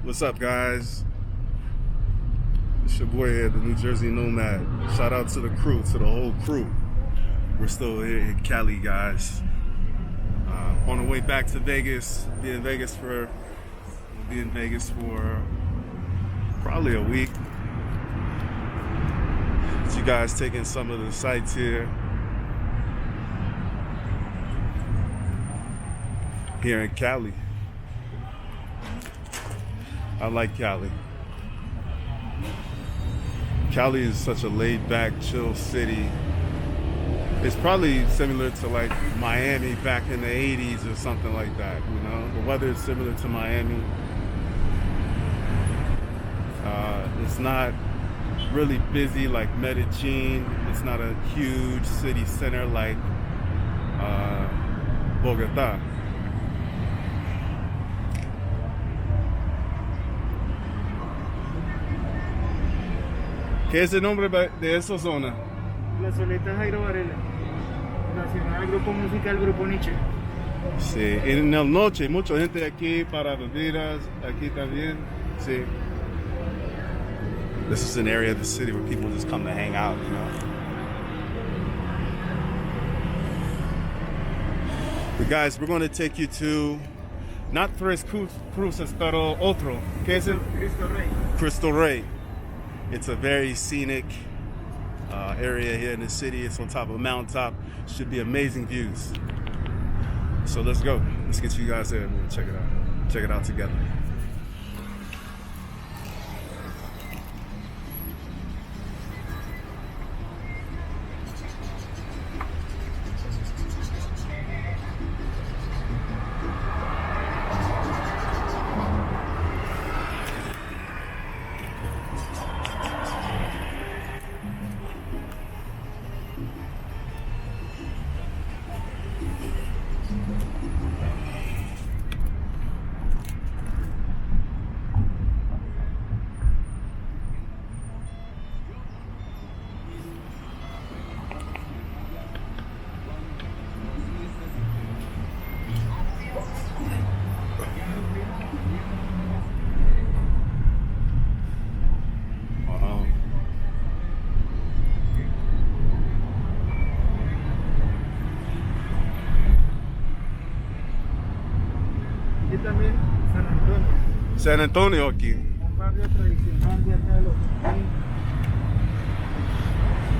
What's up, guys? It's your boy here, the New Jersey Nomad. Shout out to the crew, to the whole crew. We're still here in Cali, guys. On the way back to Vegas. We'll be in Vegas for probably a week. You guys taking some of the sights here in Cali. I like Cali. Cali is such a laid-back, chill city. It's probably similar to like Miami back in the 80s or something like that, you know? The weather is similar to Miami. It's not really busy like Medellin. It's not a huge city center like Bogota. ¿Qué es el nombre de esa zona? La Soleta Jairo Varela, nacional grupo musical Grupo Nietzsche. Sí, en la noche mucha gente aquí para bebidas, aquí también. Sí. This is an area of the city where people just come to hang out, you know. But guys, we're going to take you to not Tres Cruces, pero otro. ¿Qué es el? Cristo Rey. Cristo Rey. It's a very scenic area here in the city. It's on top of a mountaintop. Should be amazing views. So let's go. Let's get you guys there and we'll check it out. Check it out together. Y también San Antonio, San Antonio aquí. un barrio tradicional de acá de los Cali.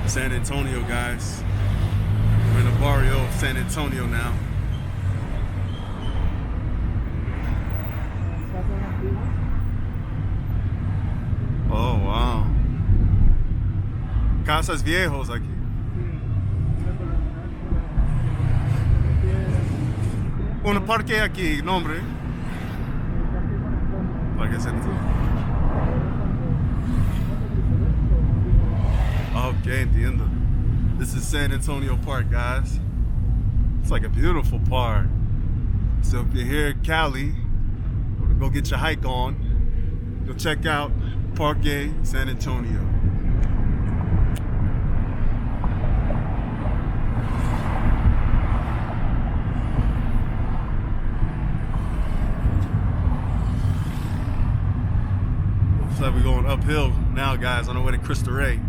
San Antonio, guys. We're in the barrio of San Antonio now. Casas antiguas. Oh, wow. Casas viejos aquí. Un parque aquí, nombre. Parque San Antonio. Okay, entiendo. This is San Antonio Park, guys. It's like a beautiful park. So if you're here in Cali, go get your hike on. Go check out Parque San Antonio. Looks like we're going uphill now, guys, on our way to Cristo Rey.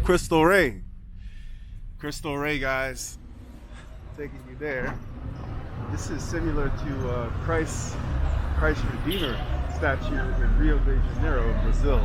Cristo Rey. Cristo Rey, guys. Taking you there. This is similar to Christ Redeemer statue in Rio de Janeiro, Brazil.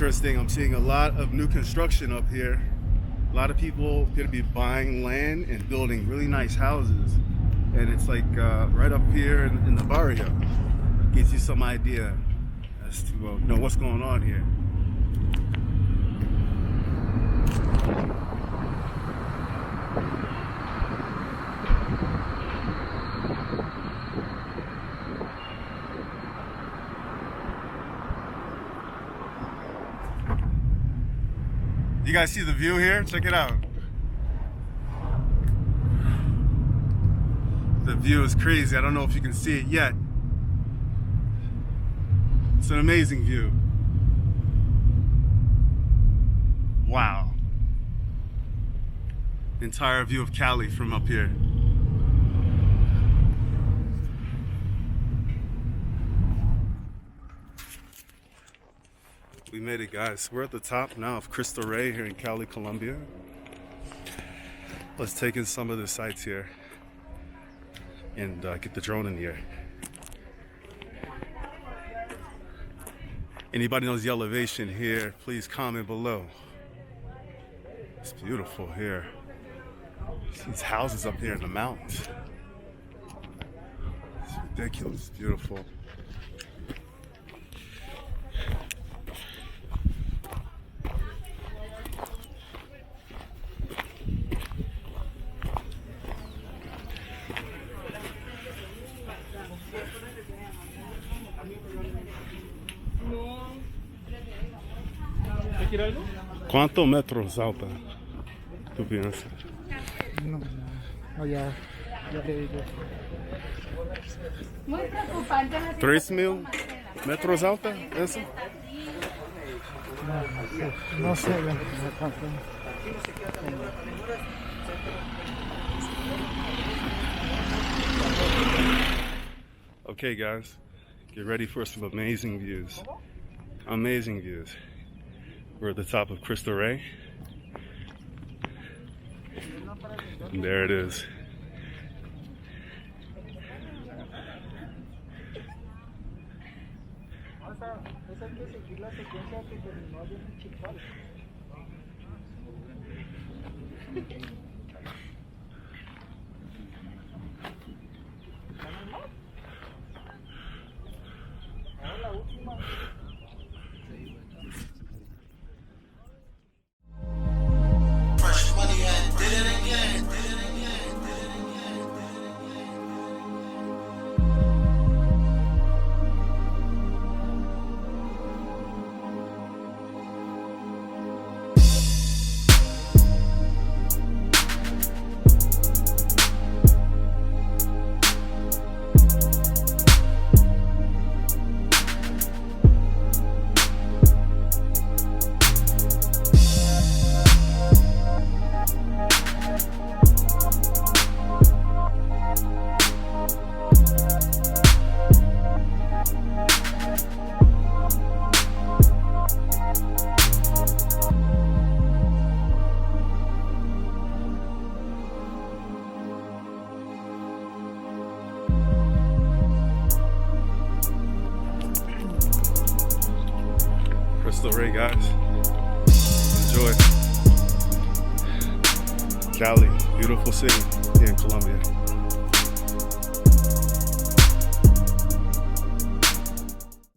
interesting. I'm seeing a lot of new construction up here. A lot of people going to be buying land and building really nice houses. And it's like right up here in the barrio. Gives you some idea as to know what's going on here. You guys see the view here? Check it out. The view is crazy. I don't know if you can see it yet. It's an amazing view. Wow. Entire view of Cali from up here. We made it, guys. We're at the top now of Cristo Rey here in Cali, Colombia. Let's take in some of the sights here and get the drone in the air. Anybody knows the elevation here, please comment below. It's beautiful here. These houses up here in the mountains. It's ridiculous, beautiful. ¿Cuántos metros alta tú piensas? No, ya le digo. Muy preocupante. 3,000 metros alta, eso? No sé cuánto. Okay, guys, get ready for some amazing views. Amazing views. We're at the top of Cristo Rey. And there it is. Cristo Rey, guys. Enjoy. Cali, beautiful city here in Colombia.